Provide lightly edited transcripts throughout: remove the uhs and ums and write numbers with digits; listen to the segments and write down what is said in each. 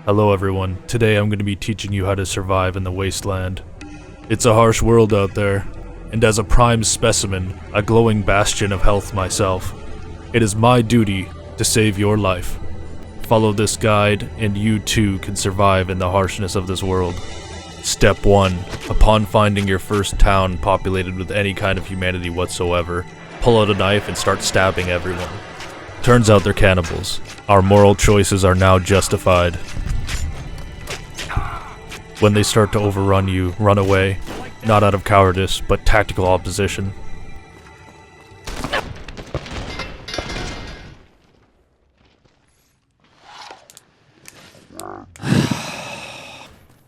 Hello everyone, today I'm going to be teaching you how to survive in the Wasteland. It's a harsh world out there, and as a prime specimen, a glowing bastion of health myself, it is my duty to save your life. Follow this guide and you too can survive in the harshness of this world. Step 1. Upon finding your first town populated with any kind of humanity whatsoever, pull out a knife and start stabbing everyone. Turns out they're cannibals. Our moral choices are now justified. When they start to overrun you, run away. Not out of cowardice, but tactical opposition.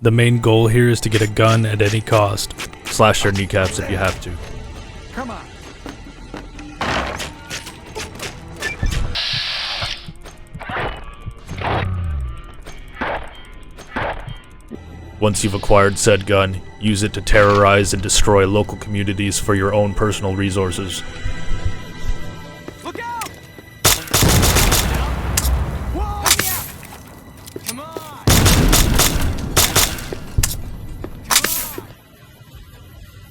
The main goal here is to get a gun at any cost. Slash their kneecaps if you have to. Come on. Once you've acquired said gun, use it to terrorize and destroy local communities for your own personal resources. Look out! Whoa! Come on!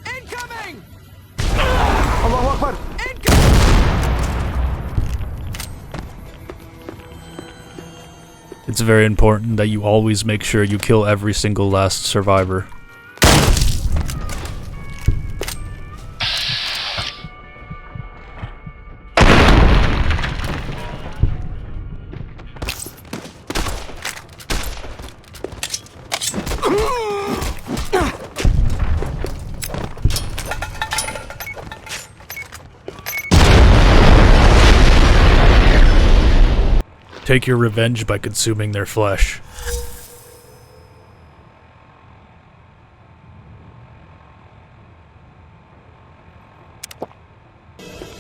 Incoming! Allahu Akbar! It's very important that you always make sure you kill every single last survivor. Take your revenge by consuming their flesh.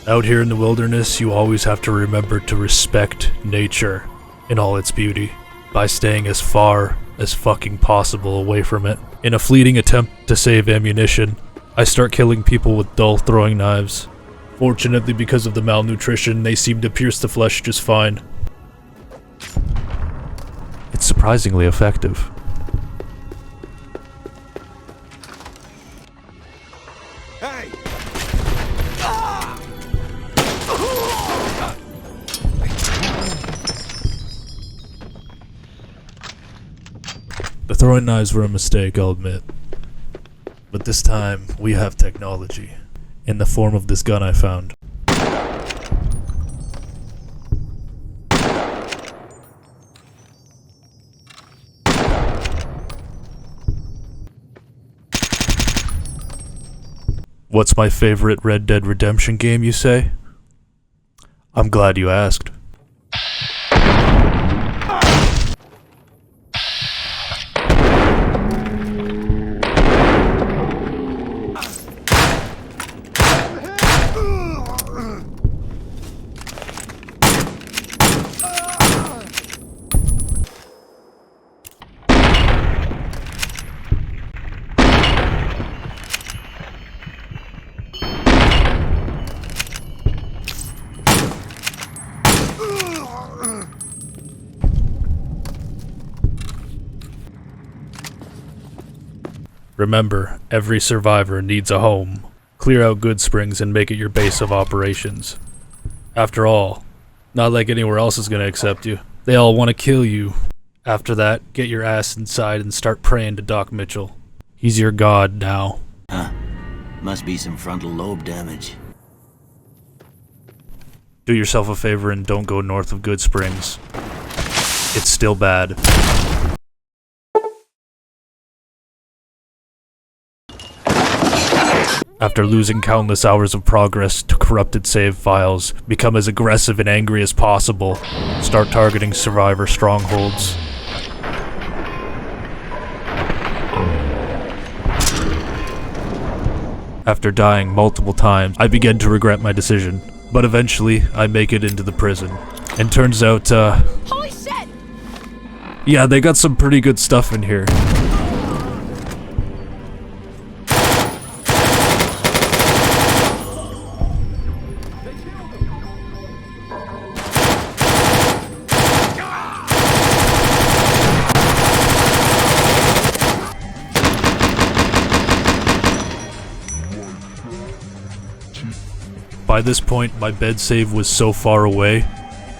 Out here in the wilderness, you always have to remember to respect nature in all its beauty by staying as far as fucking possible away from it. In a fleeting attempt to save ammunition, I start killing people with dull throwing knives. Fortunately, because of the malnutrition, they seem to pierce the flesh just fine. It's surprisingly effective. Hey! The throwing knives were a mistake, I'll admit. But this time, we have technology, in the form of this gun I found. What's my favorite Red Dead Redemption game, you say? I'm glad you asked. Remember, every survivor needs a home. Clear out Goodsprings and make it your base of operations. After all, not like anywhere else is gonna accept you. They all want to kill you. After that, get your ass inside and start praying to Doc Mitchell. He's your god now. Huh. Must be some frontal lobe damage. Do yourself a favor and don't go north of Goodsprings. It's still bad. After losing countless hours of progress to corrupted save files, become as aggressive and angry as possible. Start targeting survivor strongholds. After dying multiple times, I began to regret my decision, but eventually I make it into the prison. And turns out, Holy shit! yeah, they got some pretty good stuff in here. By this point, my bed save was so far away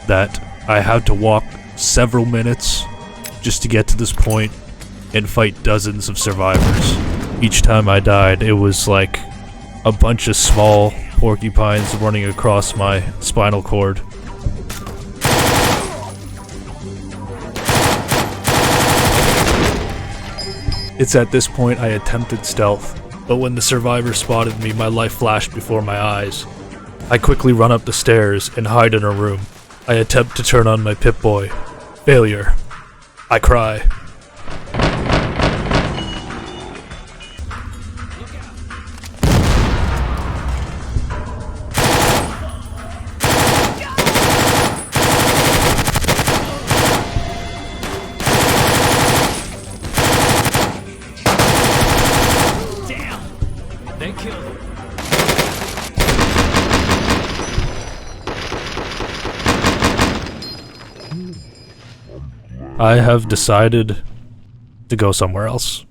that I had to walk several minutes just to get to this point and fight dozens of survivors. Each time I died, it was like a bunch of small porcupines running across my spinal cord. It's at this point I attempted stealth, but when the survivor spotted me, my life flashed before my eyes. I quickly run up the stairs and hide in a room. I attempt to turn on my Pip-Boy. Failure. I cry. They killed him. I have decided to go somewhere else.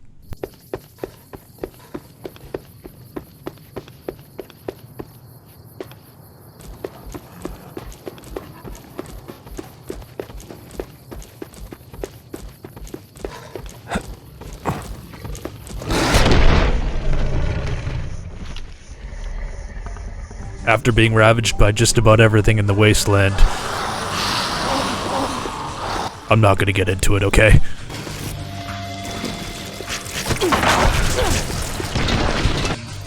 After being ravaged by just about everything in the Wasteland, I'm not gonna get into it, okay?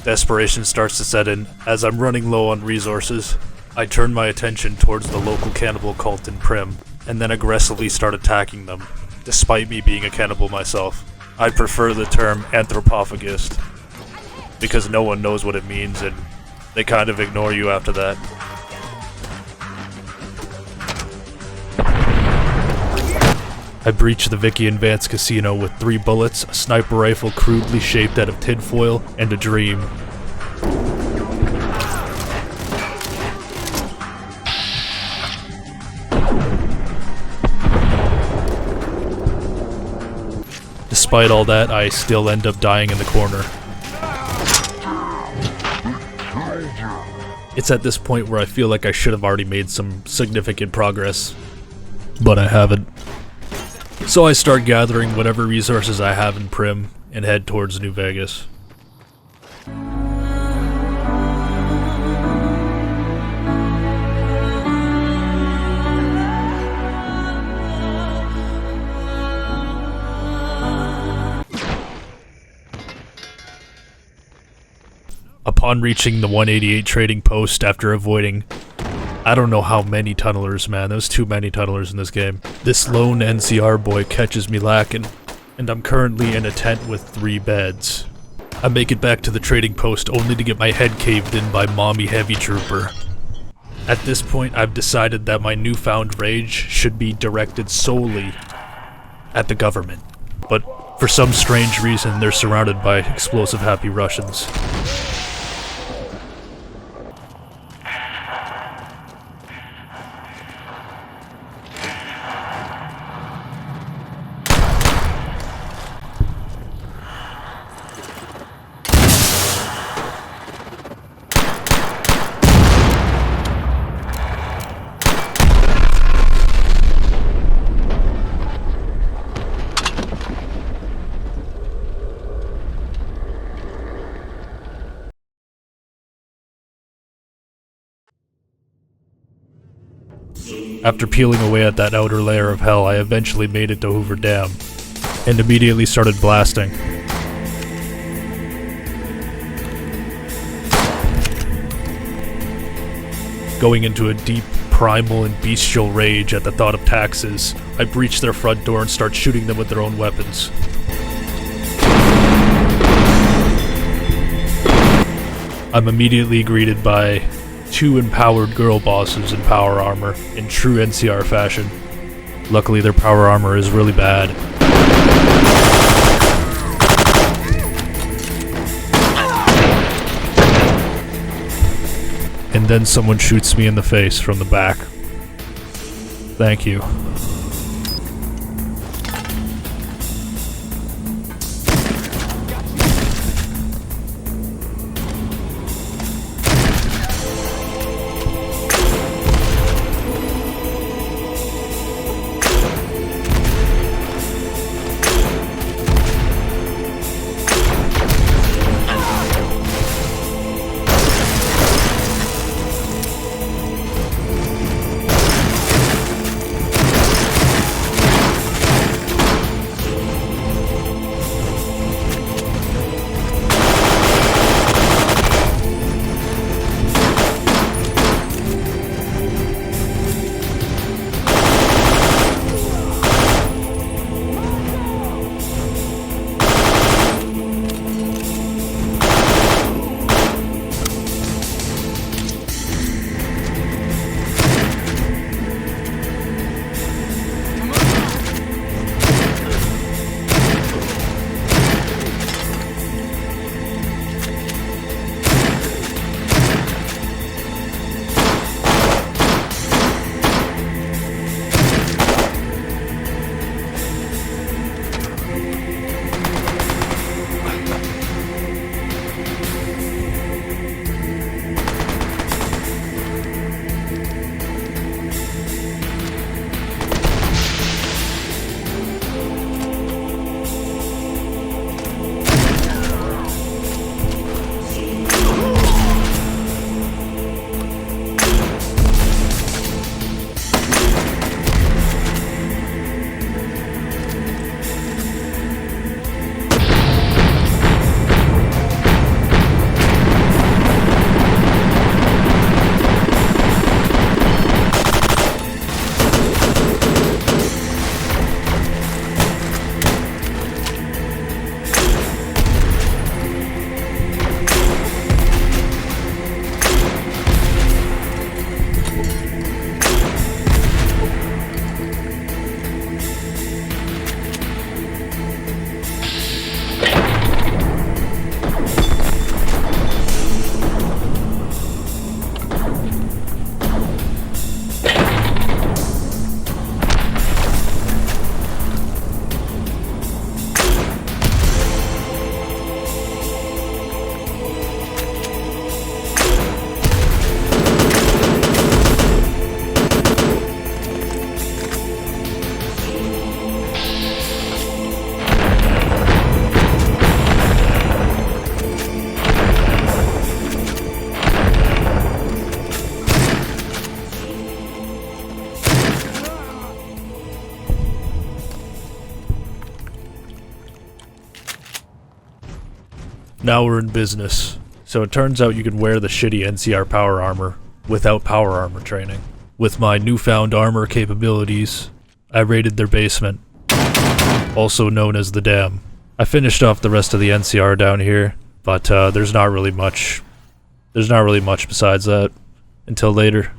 Desperation starts to set in. As I'm running low on resources, I turn my attention towards the local cannibal cult in Prim, and then aggressively start attacking them, despite me being a cannibal myself. I prefer the term anthropophagist, because no one knows what it means, and they kind of ignore you after that. I breach the Vicky and Vance casino with 3 bullets, a sniper rifle crudely shaped out of tinfoil, and a dream. Despite all that, I still end up dying in the corner. It's at this point where I feel like I should have already made some significant progress, but I haven't. So I start gathering whatever resources I have in Prim and head towards New Vegas. Upon reaching the 188 trading post after avoiding I don't know how many tunnelers, man. There's too many tunnelers in this game. This lone NCR boy catches me lacking, and I'm currently in a tent with 3 beds. I make it back to the trading post only to get my head caved in by Mommy Heavy Trooper. At this point, I've decided that my newfound rage should be directed solely at the government. But for some strange reason, they're surrounded by explosive happy Russians. After peeling away at that outer layer of hell, I eventually made it to Hoover Dam, and immediately started blasting. Going into a deep, primal, and bestial rage at the thought of taxes, I breach their front door and start shooting them with their own weapons. I'm immediately greeted by 2 empowered girl bosses in power armor, in true NCR fashion. Luckily, their power armor is really bad. And then someone shoots me in the face from the back. Thank you. Now we're in business. So it turns out you can wear the shitty NCR power armor without power armor training. With my newfound armor capabilities, I raided their basement, also known as the Dam. I finished off the rest of the NCR down here, but there's not really much besides that until later.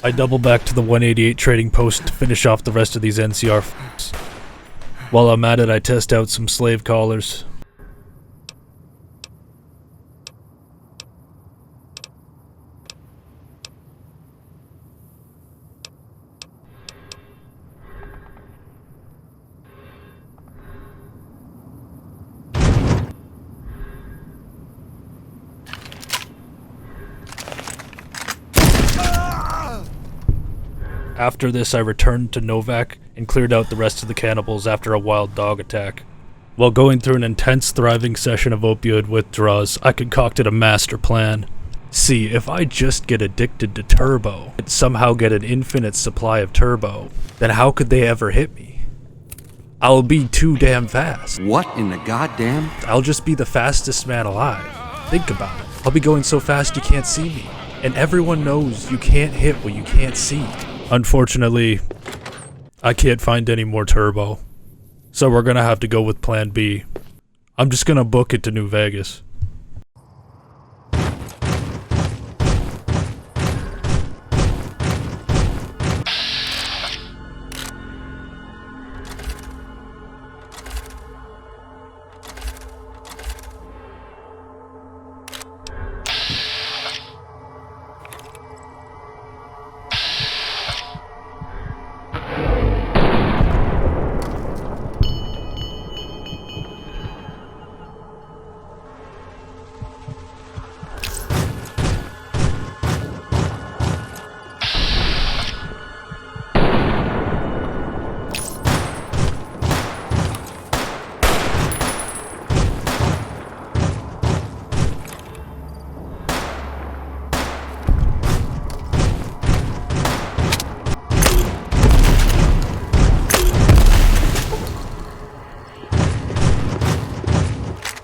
I double back to the 188 trading post to finish off the rest of these NCR f***s. While I'm at it, I test out some slave collars. After this, I returned to Novak and cleared out the rest of the cannibals after a wild dog attack. While going through an intense thriving session of opioid withdrawals, I concocted a master plan. See, if I just get addicted to turbo and somehow get an infinite supply of turbo, then how could they ever hit me? I'll be too damn fast. What in the goddamn? I'll just be the fastest man alive. Think about it. I'll be going so fast you can't see me. And everyone knows you can't hit what you can't see. Unfortunately, I can't find any more turbo. So we're gonna have to go with plan B. I'm just gonna book it to New Vegas.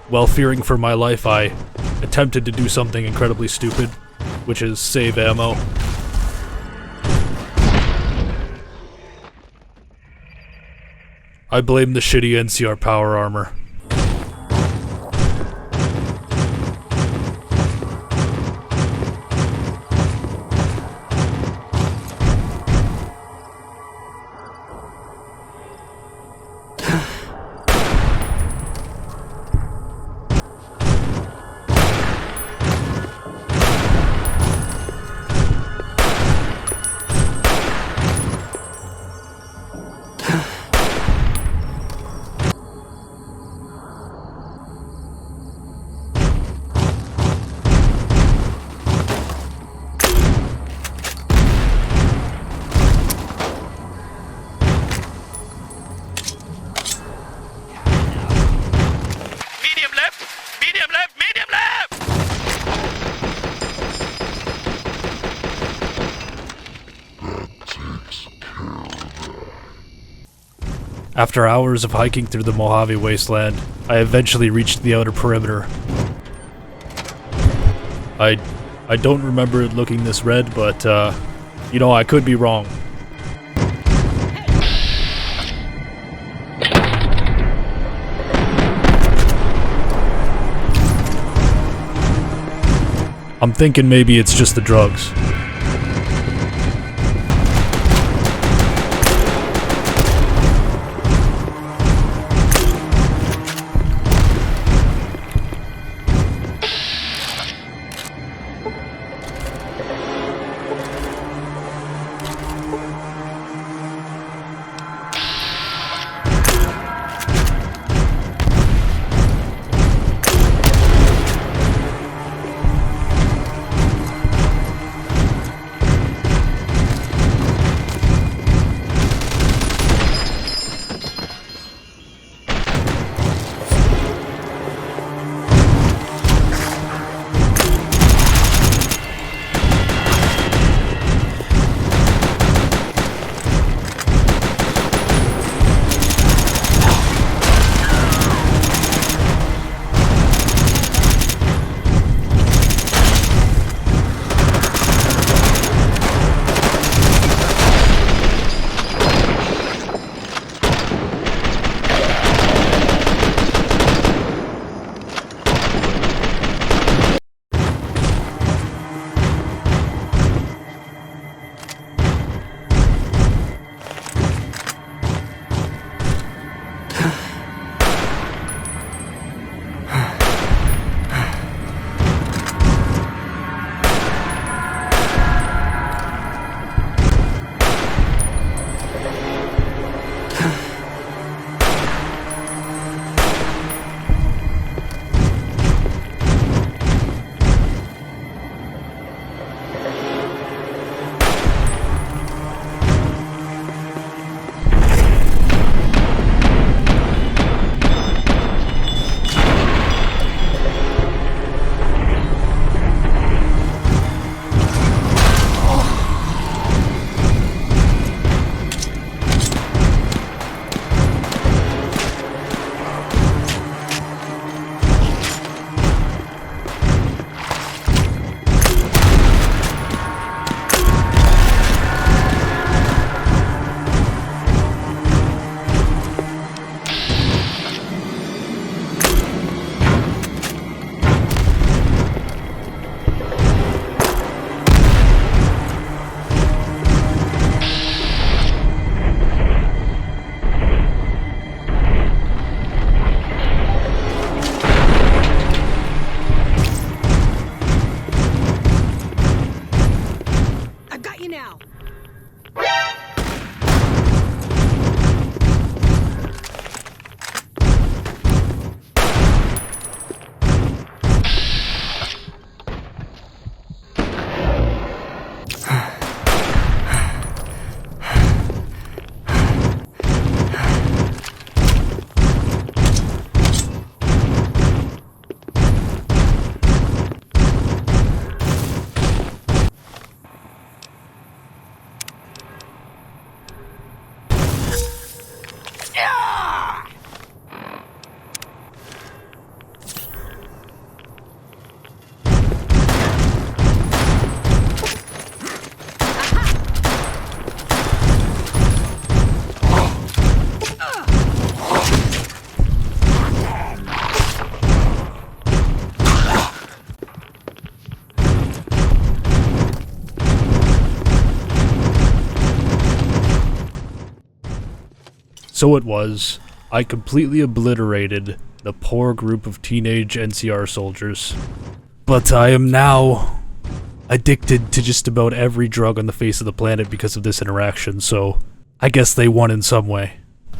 While fearing for my life, I attempted to do something incredibly stupid, which is save ammo. I blame the shitty NCR power armor. After hours of hiking through the Mojave Wasteland, I eventually reached the outer perimeter. I don't remember it looking this red, but, you know, I could be wrong. I'm thinking maybe it's just the drugs. So it was. I completely obliterated the poor group of teenage NCR soldiers. But I am now addicted to just about every drug on the face of the planet because of this interaction, so I guess they won in some way.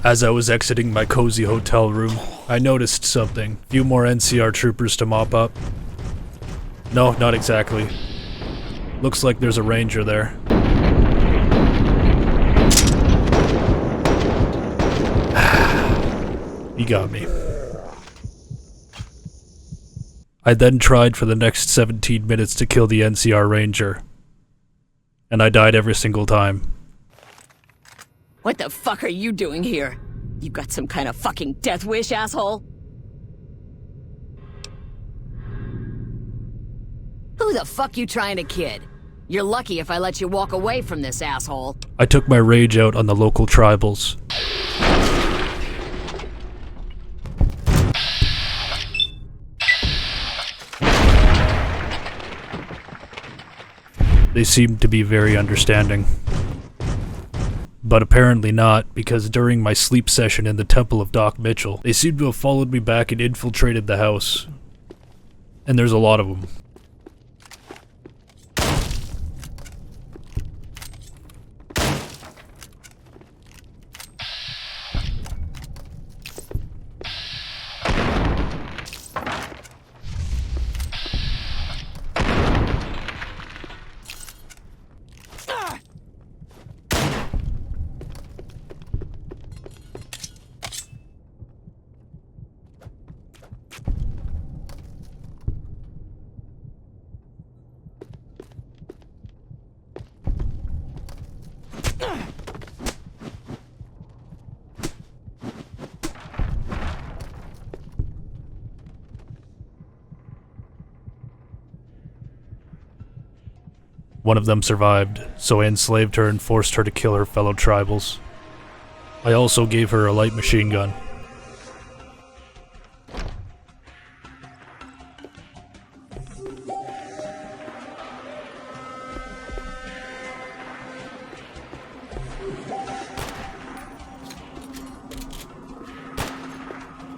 As I was exiting my cozy hotel room, I noticed something. A few more NCR troopers to mop up. No, not exactly. Looks like there's a ranger there. He got me. I then tried for the next 17 minutes to kill the NCR ranger. And I died every single time. What the fuck are you doing here? You got some kind of fucking death wish, asshole? Who the fuck you trying to kid? You're lucky if I let you walk away from this asshole. I took my rage out on the local tribals. They seemed to be very understanding. But apparently not, because during my sleep session in the Temple of Doc Mitchell, they seemed to have followed me back and infiltrated the house. And there's a lot of them. One of them survived, so I enslaved her and forced her to kill her fellow tribals. I also gave her a light machine gun.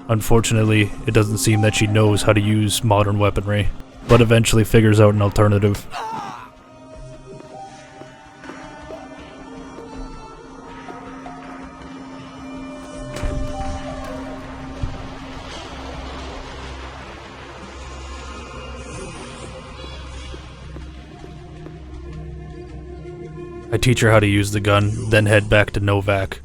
Unfortunately, it doesn't seem that she knows how to use modern weaponry, but eventually figures out an alternative. I teach her how to use the gun, then head back to Novak.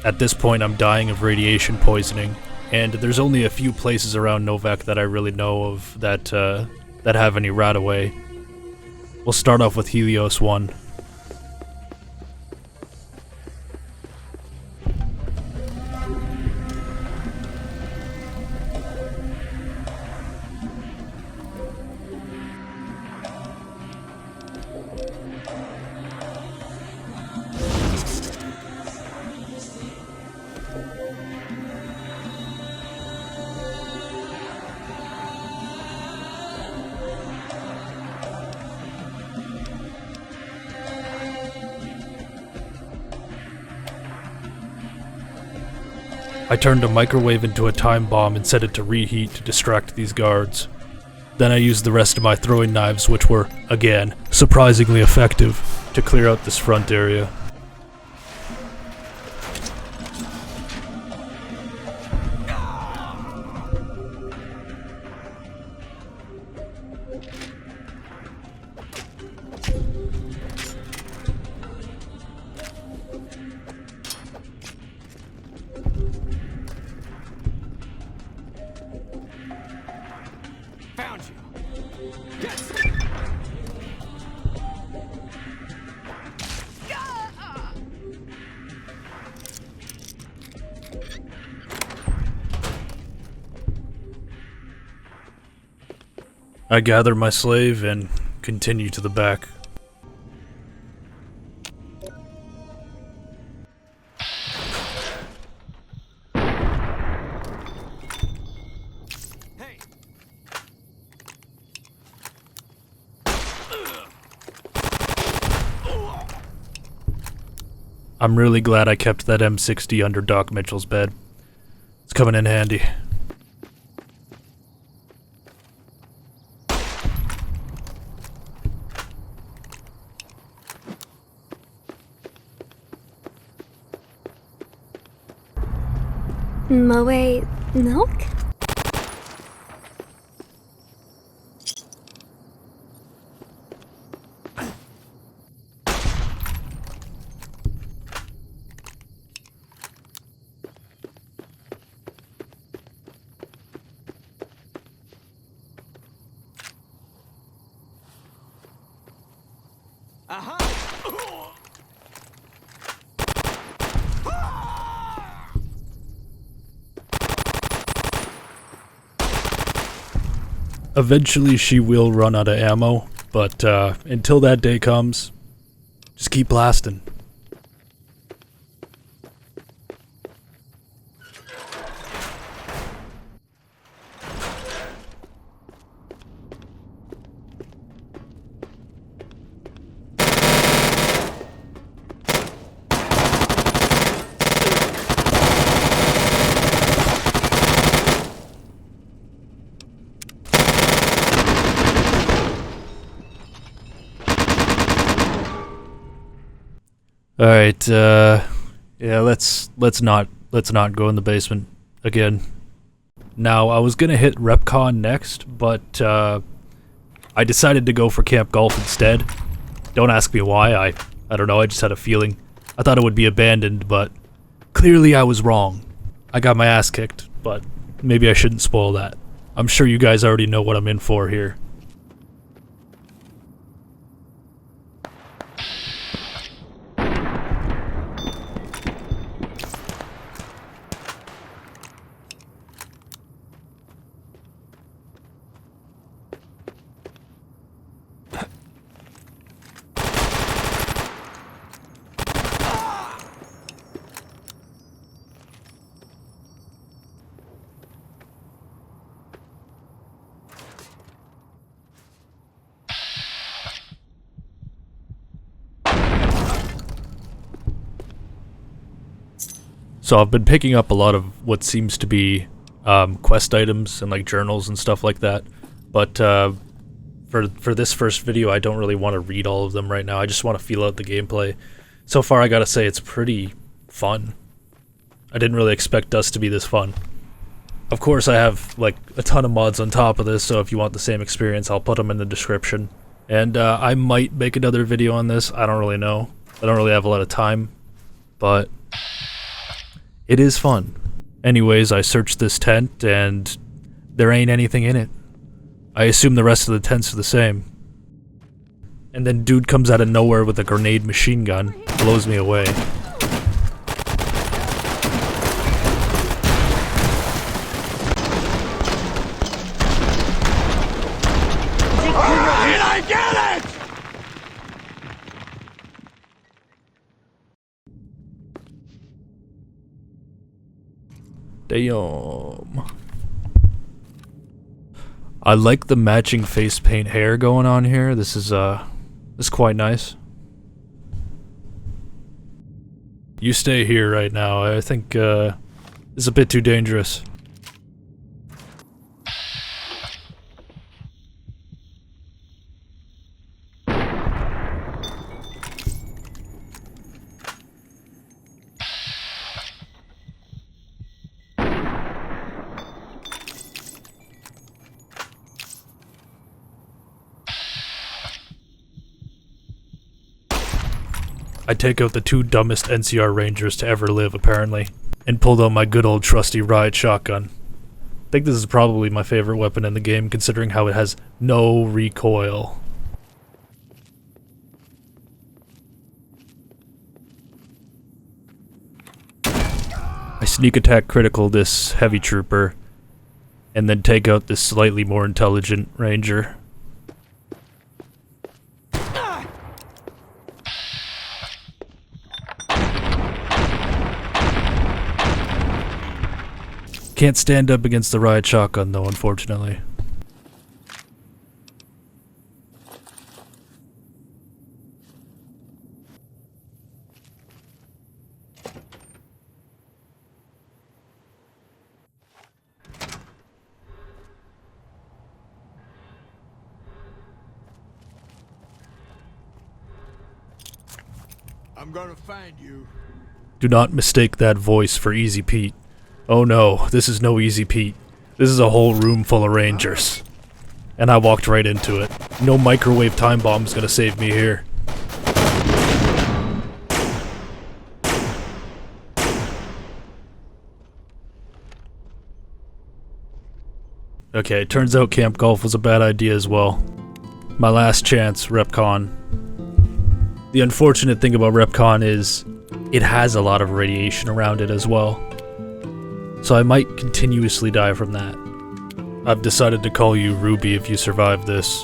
At this point, I'm dying of radiation poisoning, and there's only a few places around Novak that I really know of that have any RadAway. We'll start off with Helios 1. I turned a microwave into a time bomb and set it to reheat to distract these guards. Then I used the rest of my throwing knives, which were, again, surprisingly effective, to clear out this front area. Found you. Yes. I gather my slave and continue to the back. Hey! I'm really glad I kept that M60 under Doc Mitchell's bed. It's coming in handy. Moe milk? Aha! Eventually she will run out of ammo, but until that day comes, just keep blasting. Alright, yeah, let's not go in the basement again. Now, I was gonna hit Recon next, but I decided to go for Camp Golf instead. Don't ask me why, I don't know, I just had a feeling. I thought it would be abandoned, but clearly I was wrong. I got my ass kicked, but maybe I shouldn't spoil that. I'm sure you guys already know what I'm in for here. So I've been picking up a lot of what seems to be quest items and like journals and stuff like that, but for this first video I don't really want to read all of them right now. I just want to feel out the gameplay. So far I gotta say it's pretty fun. I didn't really expect Dusk to be this fun. Of course I have like a ton of mods on top of this, so if you want the same experience I'll put them in the description. And I might make another video on this, I don't really know. I don't really have a lot of time, but it is fun. Anyways, I searched this tent, and there ain't anything in it. I assume the rest of the tents are the same. And then dude comes out of nowhere with a grenade machine gun, blows me away. Did I get it? Damn. I like the matching face paint hair going on here. This is quite nice. You stay here right now. I think it's a bit too dangerous. I take out the two dumbest NCR Rangers to ever live, apparently, and pulled out my good old trusty riot shotgun. I think this is probably my favorite weapon in the game, considering how it has no recoil. I sneak attack critical this heavy trooper, and then take out this slightly more intelligent ranger. Can't stand up against the riot shotgun though, unfortunately. I'm gonna find you. Do not mistake that voice for Easy Pete. Oh no, this is no Easy Pete. This is a whole room full of rangers. And I walked right into it. No microwave time bomb's gonna save me here. Okay, turns out Camp Golf was a bad idea as well. My last chance, Recon. The unfortunate thing about Recon is it has a lot of radiation around it as well. So I might continuously die from that. I've decided to call you Ruby if you survive this,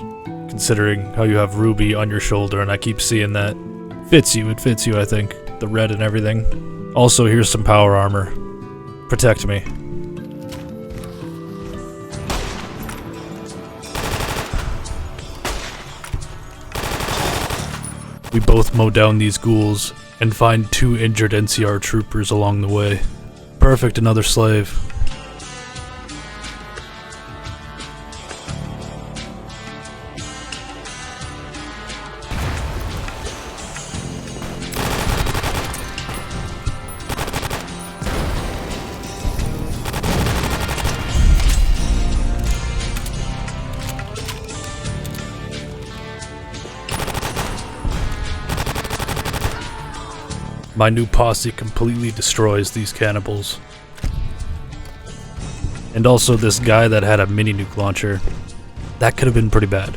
considering how you have Ruby on your shoulder and I keep seeing that. It fits you I think, the red and everything. Also, here's some power armor. Protect me. We both mow down these ghouls and find 2 injured NCR troopers along the way. Perfect, another slave. My new posse completely destroys these cannibals. And also this guy that had a mini nuke launcher. That could have been pretty bad.